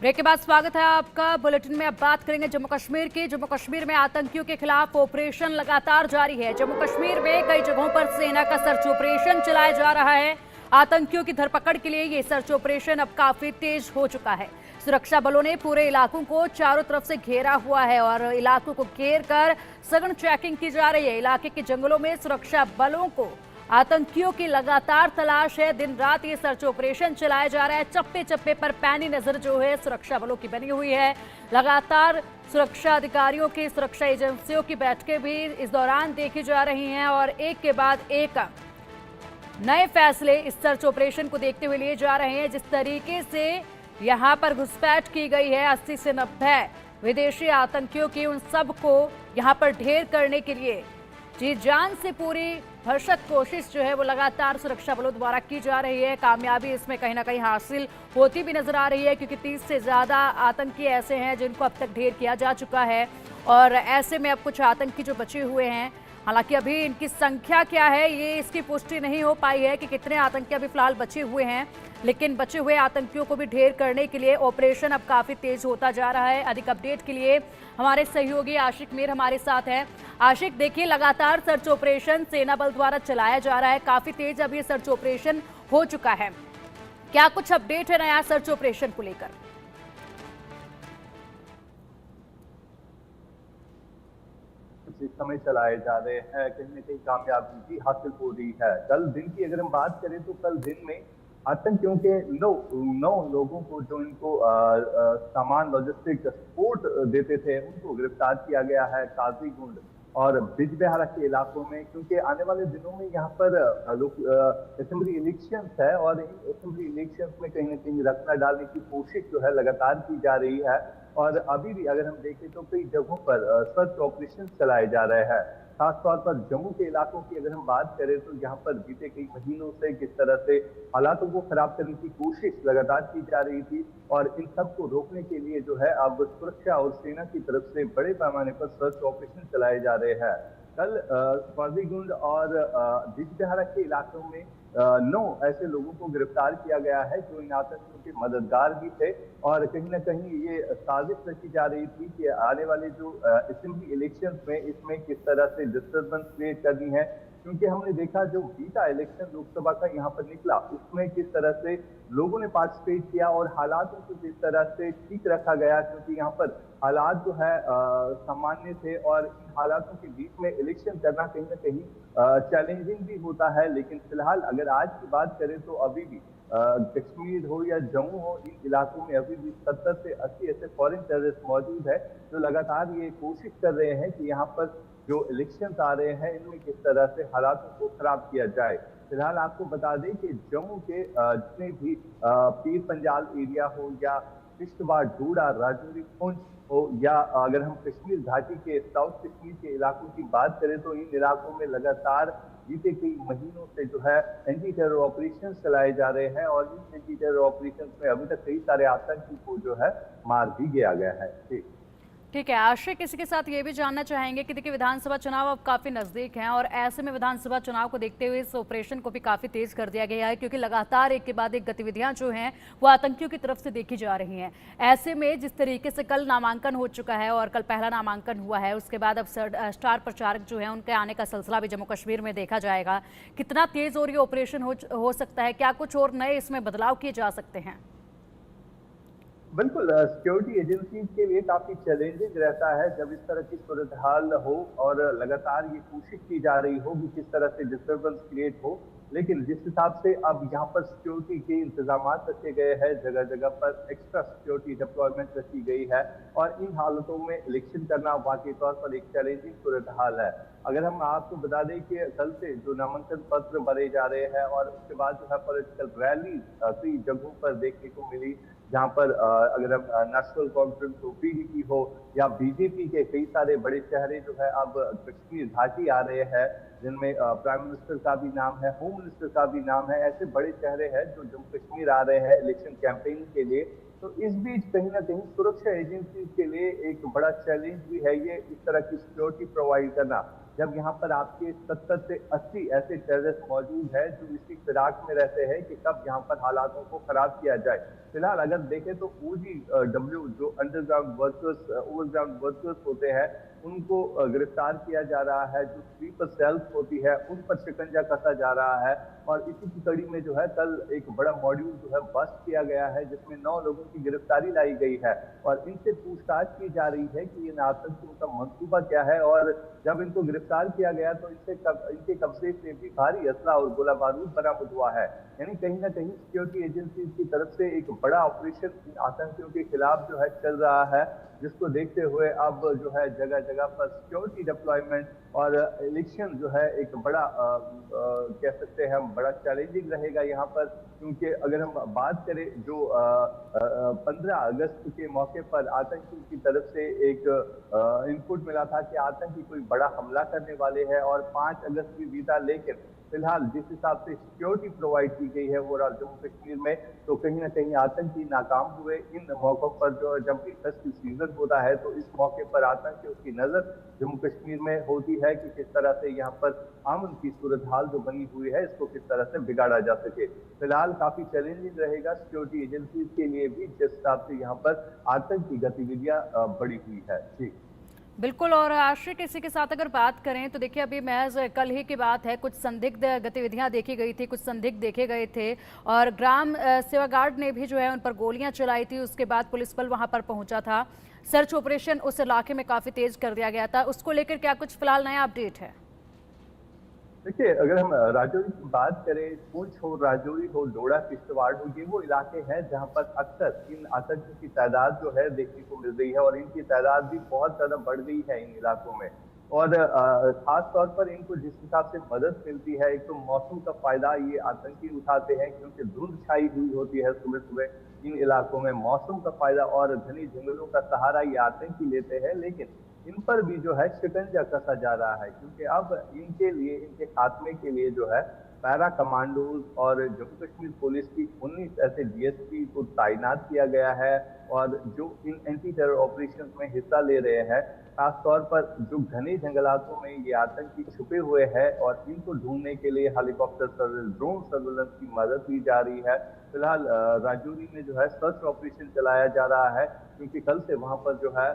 Break के बाद स्वागत है आपका। बुलेटिन में अब बात करेंगे जम्मू कश्मीर की। जम्मू कश्मीर में आतंकियों के खिलाफ ऑपरेशन लगातार जारी है। जम्मू कश्मीर में कई जगहों पर सेना का सर्च ऑपरेशन चलाया जा रहा है। आतंकियों की धरपकड़ के लिए ये सर्च ऑपरेशन अब काफी तेज हो चुका है। सुरक्षा बलों ने पूरे इलाकों को चारों तरफ से घेरा हुआ है और इलाकों को घेर कर सघन चेकिंग की जा रही है। इलाके के जंगलों में सुरक्षा बलों को आतंकियों की लगातार तलाश है। दिन रात ये सर्च ऑपरेशन चलाया जा रहा है। चप्पे चप्पे पर पैनी नजर जो है सुरक्षा बलों की बनी हुई है। लगातार सुरक्षा अधिकारियों की, सुरक्षा एजेंसियों की बैठकें भी इस दौरान देखी जा रही हैं और एक के बाद एक नए फैसले इस सर्च ऑपरेशन को देखते हुए लिए जा रहे हैं। जिस तरीके से यहां पर घुसपैठ की गई है 80 से 90 विदेशी आतंकियों की, उन सबको यहां पर ढेर करने के लिए जी जान से पूरी भरसक कोशिश जो है वो लगातार सुरक्षा बलों द्वारा की जा रही है। कामयाबी इसमें कहीं ना कहीं हासिल होती भी नजर आ रही है, क्योंकि 30 से ज्यादा आतंकी ऐसे हैं जिनको अब तक ढेर किया जा चुका है और ऐसे में अब कुछ आतंकी जो बचे हुए हैं, हालांकि अभी इनकी संख्या क्या है ये इसकी पुष्टि नहीं हो पाई है कि कितने आतंकी अभी फिलहाल बचे हुए हैं, लेकिन बचे हुए आतंकियों को भी ढेर करने के लिए ऑपरेशन अब काफी तेज होता जा रहा है। अधिक अपडेट के लिए हमारे सहयोगी आशिक मीर हमारे साथ हैं। आशिक, देखिए लगातार सर्च ऑपरेशन सेना बल द्वारा चलाया जा रहा है, काफी तेज अब ये सर्च ऑपरेशन हो चुका है। क्या कुछ अपडेट है नया सर्च ऑपरेशन को लेकर? इस समय चलाए जा रहे हैं, कहीं न कहीं कामयाबी भी हासिल हो रही है। कल दिन की अगर हम बात करें तो कल दिन में आतंकियों के नौ लोगों को जो इनको सामान लॉजिस्टिक सपोर्ट देते थे उनको गिरफ्तार किया गया है काजीगुंड और बिजबेहारा के इलाकों में, क्योंकि आने वाले दिनों में यहाँ पर असेंबली इलेक्शंस है और इन असेंबली इलेक्शंस में कहीं ना कहीं रखना डालने की कोशिश जो है लगातार की जा रही है। और अभी भी अगर हम देखें तो कई जगहों पर सर्च ऑपरेशन चलाए जा रहे हैं। खासतौर पर जम्मू के इलाकों की अगर हम बात करें तो यहाँ पर बीते कई महीनों से किस तरह से हालातों को खराब करने की कोशिश लगातार की जा रही थी और इन सब को रोकने के लिए जो है अब सुरक्षा और सेना की तरफ से बड़े पैमाने पर सर्च ऑपरेशन चलाए जा रहे हैं। कल काजीगुंड और बिजबेहारा के इलाकों में 9 ऐसे लोगों को गिरफ्तार किया गया है जो इन आतंकियों के मददगार भी थे और कहीं ना कहीं ये साजिश रखी जा रही थी कि आने वाले जो असेंबली इलेक्शंस में इसमें किस तरह से डिस्टर्बेंस क्रिएट करनी है, क्योंकि हमने देखा जो बीता इलेक्शन लोकसभा का यहाँ पर निकला उसमें किस तरह से लोगों ने पार्टिसिपेट किया और हालातों को किस तरह से ठीक रखा गया, क्योंकि यहाँ पर हालात जो है सामान्य थे और इन हालातों के बीच में इलेक्शन करना कहीं ना कहीं चैलेंजिंग भी होता है। लेकिन फिलहाल अगर आज की बात करें तो अभी भी कश्मीर हो या जम्मू हो, इन इलाकों में अभी भी 70 से 80 ऐसे फॉरेन टेररिस्ट मौजूद है जो लगातार ये कोशिश कर रहे हैं कि यहाँ पर जो इलेक्शंस आ रहे हैं इनमें किस तरह से हालातों को खराब किया जाए। फिलहाल आपको बता दें कि जम्मू के जितने भी पीर पंजाल एरिया हो या किश्तवाड़, डोडा, राजौरी, पुंछ हो या अगर हम कश्मीर घाटी के साउथ कश्मीर के इलाकों की बात करें तो इन इलाकों में लगातार बीते कई महीनों से जो है एंटी टेरर ऑपरेशन चलाए जा रहे हैं और इन एंटी टेरर ऑपरेशन में अभी तक कई सारे आतंकी को जो है मार भी गया गया है। ठीक है आशिक, इसी के साथ ये भी जानना चाहेंगे कि देखिए विधानसभा चुनाव अब काफी नजदीक हैं और ऐसे में विधानसभा चुनाव को देखते हुए इस ऑपरेशन को भी काफी तेज कर दिया गया है, क्योंकि लगातार एक के बाद एक गतिविधियां जो हैं वो आतंकियों की तरफ से देखी जा रही हैं। ऐसे में जिस तरीके से कल नामांकन हो चुका है और कल पहला नामांकन हुआ है, उसके बाद अब स्टार प्रचारक जो है उनके आने का सिलसिला भी जम्मू कश्मीर में देखा जाएगा। कितना तेज और ये ऑपरेशन हो सकता है, क्या कुछ और नए इसमें बदलाव किए जा सकते हैं? बिल्कुल, सिक्योरिटी एजेंसी के लिए काफी चैलेंजिंग रहता है जब इस तरह की सूरत हाल हो और लगातार ये कोशिश की जा रही हो कि किस तरह से डिस्टर्बेंस क्रिएट हो। लेकिन जिस हिसाब से अब यहाँ पर सिक्योरिटी के इंतजाम रखे गए हैं, जगह जगह पर एक्स्ट्रा सिक्योरिटी डिप्लॉयमेंट रखी गई है और इन हालतों में इलेक्शन करना वाकई तौर पर एक चैलेंजिंग सूरत हाल है। अगर हम आपको बता दें कि कल से जो नामांकन पत्र भरे जा रहे हैं और उसके बाद जो है पॉलिटिकल रैली कई जगहों पर देखने को मिली, जहां पर अगर हम नेशनल कॉन्फ्रेंस हो, पीडीपी हो या बीजेपी के कई सारे बड़े चेहरे जो है अब कश्मीर घाटी आ रहे हैं, जिनमें प्राइम मिनिस्टर का भी नाम है, होम मिनिस्टर का भी नाम है, ऐसे बड़े चेहरे हैं जो जम्मू कश्मीर आ रहे हैं इलेक्शन कैंपेन के लिए। तो इस बीच कहीं ना कहीं सुरक्षा एजेंसी के लिए एक बड़ा चैलेंज भी है ये इस तरह की सिक्योरिटी प्रोवाइड करना, जब यहाँ पर आपके 70 से 80 ऐसे टेररिस्ट मौजूद है जो इसी फिराक में रहते हैं कि कब यहाँ पर हालातों को खराब किया जाए। फिलहाल अगर देखें तो OGW जो अंडरग्राउंड वर्कर्स ओवरग्राउंड वर्कर्स होते हैं उनको गिरफ्तार किया जा रहा है। जो स्लीपर सेल्स होती है उन पर शिकंजा कसा जा रहा है और इसी की कड़ी में जो है कल एक बड़ा मॉड्यूल जो है बस्ट किया गया है जिसमें 9 लोगों की गिरफ्तारी लाई गई है और इनसे पूछताछ की जा रही है कि इन आतंकियों का मंसूबा क्या है। और जब इनको गिरफ्तार किया गया तो इनके कब्जे से भी भारी असला और गोला बारूद बरामद हुआ है। यानी कहीं ना कहीं सिक्योरिटी एजेंसी की तरफ से एक बड़ा ऑपरेशन आतंकियों के खिलाफ जो है चल रहा है, जिसको देखते हुए अब जो है जगह जगह पर सिक्योरिटी डिप्लॉयमेंट और इलेक्शन जो है एक बड़ा कह सकते हैं हम बड़ा चैलेंजिंग रहेगा यहाँ पर। क्योंकि अगर हम बात करें जो 15 अगस्त के मौके पर आतंकियों की तरफ से एक इनपुट मिला था कि आतंकी कोई बड़ा हमला करने वाले हैं और 5 अगस्त भी बीता, लेकिन फिलहाल जिस हिसाब से सिक्योरिटी प्रोवाइड की गई है ओवरऑल जम्मू कश्मीर में, तो कहीं ना कहीं आतंकी नाकाम हुए। इन मौकों पर जो जब भी फेस्टिव सीजन होता है तो इस मौके पर आतंकियों की नजर जम्मू कश्मीर में होती है कि किस तरह से यहाँ पर अमन की सूरत हाल जो बनी हुई है इसको किस तरह से बिगाड़ा जा सके। फिलहाल काफी चैलेंजिंग रहेगा सिक्योरिटी एजेंसी के लिए भी, जिस हिसाब से यहाँ पर आतंकी गतिविधियां बढ़ी हुई है। जी बिल्कुल। और आश्रित इसी के साथ अगर बात करें तो देखिए अभी महज कल ही की बात है, कुछ संदिग्ध गतिविधियां देखी गई थी, कुछ संदिग्ध देखे गए थे और ग्राम सेवा गार्ड ने भी जो है उन पर गोलियां चलाई थी। उसके बाद पुलिस बल वहां पर पहुंचा था, सर्च ऑपरेशन उस इलाके में काफी तेज कर दिया गया था। उसको लेकर क्या कुछ फिलहाल नया अपडेट है? देखिए, अगर हम राजौरी की बात करें, पुंछ हो, राजौरी हो, डोडा, किश्तवाड़ हो, ये वो इलाके हैं जहां पर अक्सर इन आतंकियों की तादाद जो है देखने को मिल रही है और इनकी तादाद भी बहुत ज्यादा बढ़ गई है इन इलाकों में। और खास तौर पर इनको जिस हिसाब से मदद मिलती है, एक तो मौसम का फायदा ये आतंकी उठाते हैं क्योंकि धुंध छाई हुई होती है सुबह सुबह इन इलाकों में, मौसम का फायदा और घनी जंगलों का सहारा ये आतंकी लेते हैं। लेकिन इन पर भी जो है शिकंजा कसा जा रहा है क्योंकि अब इनके लिए, इनके खात्मे के लिए जो है पैरा कमांडोज और जम्मू कश्मीर पुलिस की 19 ऐसे डीएसपी को तैनात किया गया है और जो इन एंटी टेरर ऑपरेशन में हिस्सा ले रहे हैं। खासतौर पर जो घने जंगलातों में ये आतंकी छुपे हुए हैं और इनको ढूंढने के लिए हेलीकॉप्टर सर्विलेंस, ड्रोन सर्विलेंस की मदद ली जा रही है। फिलहाल राजौरी में जो है सर्च ऑपरेशन चलाया जा रहा है क्योंकि कल से वहां पर जो है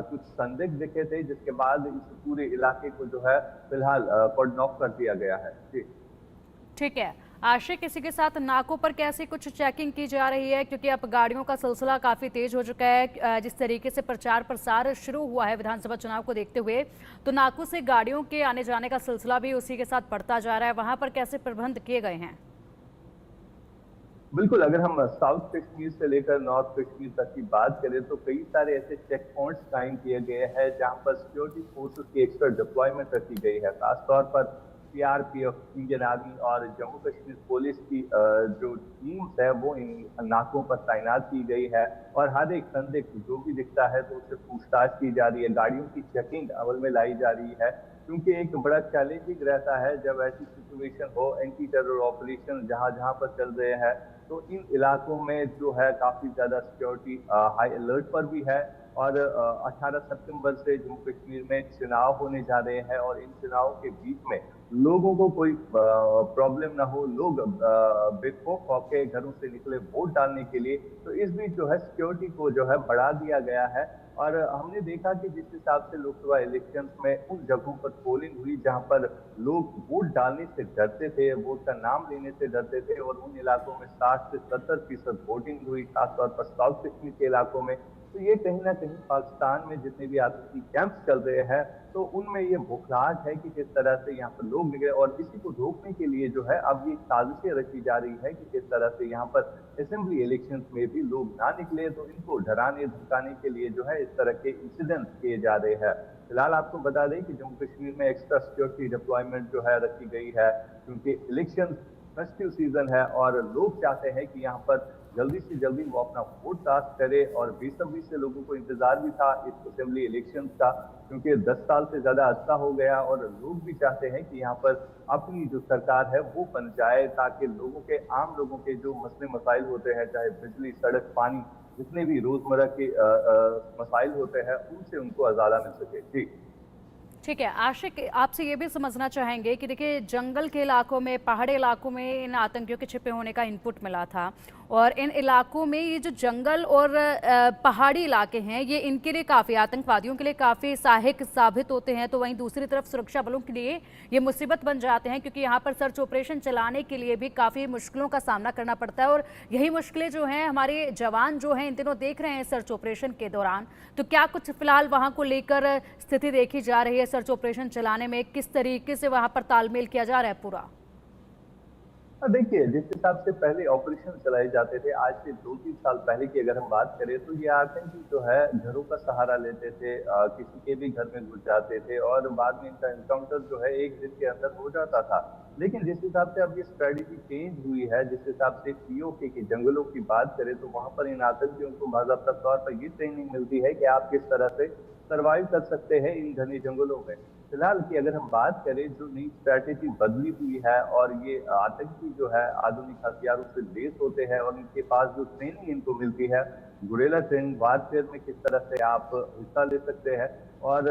कुछ संदिग्ध दिखे थे, जिसके बाद इस पूरे इलाके को जो है फिलहाल कॉर्डन ऑफ कर दिया गया है। जी ठीक है आशिक, इसी के साथ नाकों पर कैसे कुछ चेकिंग की जा रही है? क्योंकि अब गाड़ियों का सिलसिला काफी तेज हो चुका है, जिस तरीके से प्रचार प्रसार शुरू हुआ है विधानसभा चुनाव को देखते हुए, तो नाकों से गाड़ियों के आने जाने का सिलसिला भी उसी के साथ बढ़ता जा रहा है। वहां पर कैसे प्रबंध किए गए हैं? बिल्कुल, अगर हम साउथ कश्मीर से लेकर नॉर्थ कश्मीर तक की बात करें तो कई सारे ऐसे चेक पॉइंट्स कायम किए गए हैं जहां पर सिक्योरिटी फोर्सेस की एक्स्ट्रा डिप्लॉयमेंट रखी गई है। खासतौर पर सीआरपीएफ, इंडियन आर्मी और जम्मू कश्मीर पुलिस की जो टीम्स है वो इन नाकों पर तैनात की गई है और हर एक संदिग्ध जो भी दिखता है तो उससे पूछताछ की जा रही है। गाड़ियों की चेकिंग अमल में लाई जा रही है क्योंकि एक बड़ा चैलेंजिंग रहता है जब ऐसी सिचुएशन हो, एंटी टेरर ऑपरेशन जहां जहां पर चल रहे हैं, तो इन इलाकों में जो है काफी ज्यादा सिक्योरिटी हाई अलर्ट पर भी है। और 18 सितंबर से जम्मू कश्मीर में चुनाव होने जा रहे हैं और इन चुनावों के बीच में लोगों को कोई प्रॉब्लम ना हो, लोग बेखौफ होकर घरों से निकले वोट डालने के लिए। तो इस बीच जो है सिक्योरिटी को जो है बढ़ा दिया गया है और हमने देखा कि जिस हिसाब से लोकसभा इलेक्शंस में उन जगहों पर पोलिंग हुई जहां पर लोग वोट डालने से डरते थे, वोट का नाम लेने से डरते थे और उन इलाकों में 60 से 70% वोटिंग हुई, खासतौर पर साउथ कश्मीर के इलाकों में। तो ये कहीं ना कहीं पाकिस्तान में जितने भी आतंकी कैंप्स चल रहे हैं तो उनमें ये बुखलाहट है कि किस तरह से यहाँ पर लोग निकले और इसी को रोकने के लिए जो है अब ये साजिशें रची जा रही है कि किस तरह से यहाँ पर असेंबली इलेक्शंस में भी लोग ना निकले। तो इनको डराने धमकाने के लिए जो है इस तरह के इंसिडेंट्स किए जा रहे हैं। फिलहाल आपको बता दें कि जम्मू कश्मीर में एक्स्ट्रा सिक्योरिटी डिप्लॉयमेंट जो है रखी गई है क्योंकि इलेक्शन फेस्टिव सीजन है और लोग चाहते हैं कि यहाँ पर जल्दी से जल्दी वो अपना वोट कास्ट करे और बेसब्री से लोगों को इंतजार भी था इस असेंबली इलेक्शन का क्योंकि 10 साल से ज्यादा अरसा हो गया और लोग भी चाहते हैं कि यहाँ पर अपनी जो सरकार है वो बन जाए ताकि लोगों के, आम लोगों के जो मसले मसाइल होते हैं, चाहे बिजली, सड़क, पानी, जितने भी रोजमर्रा के मसाइल होते हैं, उनसे उनको आजादा मिल सके। जी ठीक है आशिक, आपसे ये भी समझना चाहेंगे कि देखिए जंगल के इलाकों में, पहाड़ी इलाकों में इन आतंकियों के छिपे होने का इनपुट मिला था और इन इलाकों में ये जो जंगल और पहाड़ी इलाके हैं ये इनके लिए काफ़ी, आतंकवादियों के लिए काफ़ी सहायक साबित होते हैं, तो वहीं दूसरी तरफ सुरक्षा बलों के लिए ये मुसीबत बन जाते हैं क्योंकि यहाँ पर सर्च ऑपरेशन चलाने के लिए भी काफ़ी मुश्किलों का सामना करना पड़ता है और यही मुश्किलें जो हैं हमारे जवान जो हैं इन दिनों देख रहे हैं सर्च ऑपरेशन के दौरान। तो क्या कुछ फिलहाल वहाँ को लेकर स्थिति देखी जा रही है? सर्च ऑपरेशन चलाने में किस तरीके से वहां पर तालमेल किया जा रहा है पूरा? देखिए, जिस हिसाब से पहले ऑपरेशन चलाए जाते थे, आज से 2-3 साल पहले की अगर हम बात करें तो ये आतंकी जो है घरों का सहारा लेते थे, किसी के भी घर में घुस जाते थे और बाद में इनका एनकाउंटर जो है 1 दिन के अंदर हो जाता था। लेकिन जिस हिसाब से अब ये स्ट्रेटेजी चेंज हुई है, जिस हिसाब से पीओके के जंगलों की बात करें तो वहाँ पर इन आतंकियों को बाज़ाब्ता तौर पर ये ट्रेनिंग मिलती है कि आप किस तरह से सर्वाइव कर सकते हैं इन घने जंगलों में। फिलहाल की अगर हम बात करें, जो नई स्ट्रैटेजी बदली हुई है और ये आतंकी जो है आधुनिक हथियारों से लैस होते हैं और इनके पास जो ट्रेनिंग इनको मिलती है, गुरेला ट्रेनिंग, वारफेयर में किस तरह से आप हिस्सा ले सकते हैं और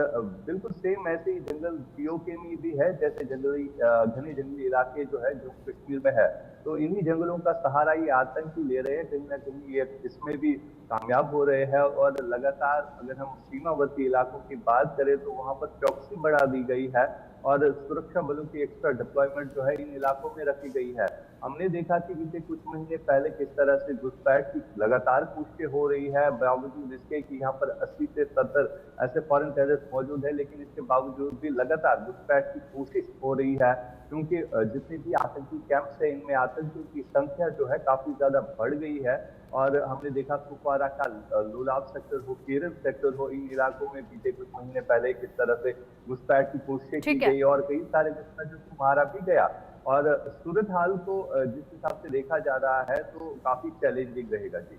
बिल्कुल सेम ऐसे ही जंगल पीओके में भी है जैसे घने जंगली इलाके जो है जम्मू कश्मीर में है। तो इन्हीं जंगलों का सहारा ये आतंकी ले रहे हैं, कहीं न कहीं ये इसमें भी कामयाब हो रहे हैं और लगातार अगर हम सीमावर्ती इलाकों की बात करें तो वहाँ पर चौकसी बढ़ा दी गई है और सुरक्षा बलों की एक्स्ट्रा डिप्लॉयमेंट जो है इन इलाकों में रखी गई है। हमने देखा कि बीते कुछ महीने पहले किस तरह से घुसपैठ की लगातार कोशिशें हो रही है, बावजूद इसके कि यहाँ पर 80 से 70 ऐसे फॉरेन टेररिस्ट मौजूद है, लेकिन इसके बावजूद भी लगातार घुसपैठ की कोशिश हो रही है क्योंकि जितने भी आतंकी कैंप्स है इनमें आतंकियों की संख्या जो है काफी ज्यादा बढ़ गई है और हमने देखा कुपवारा का लोलाब सेक्टर हो, केरल सेक्टर हो, इन इलाकों में बीते कुछ महीने पहले किस तरह से घुसपैठ की कोशिशें की ठीक है। गई और कई सारे विस्फोटों को मारा भी गया और सूरत हाल को जिस हिसाब से देखा जा रहा है तो काफी चैलेंजिंग रहेगा जी।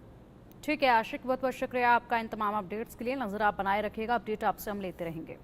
ठीक है आशिक, बहुत बहुत शुक्रिया आपका इन तमाम अपडेट्स के लिए। नजर आप बनाए रखिएगा, अपडेट आपसे हम लेते रहेंगे।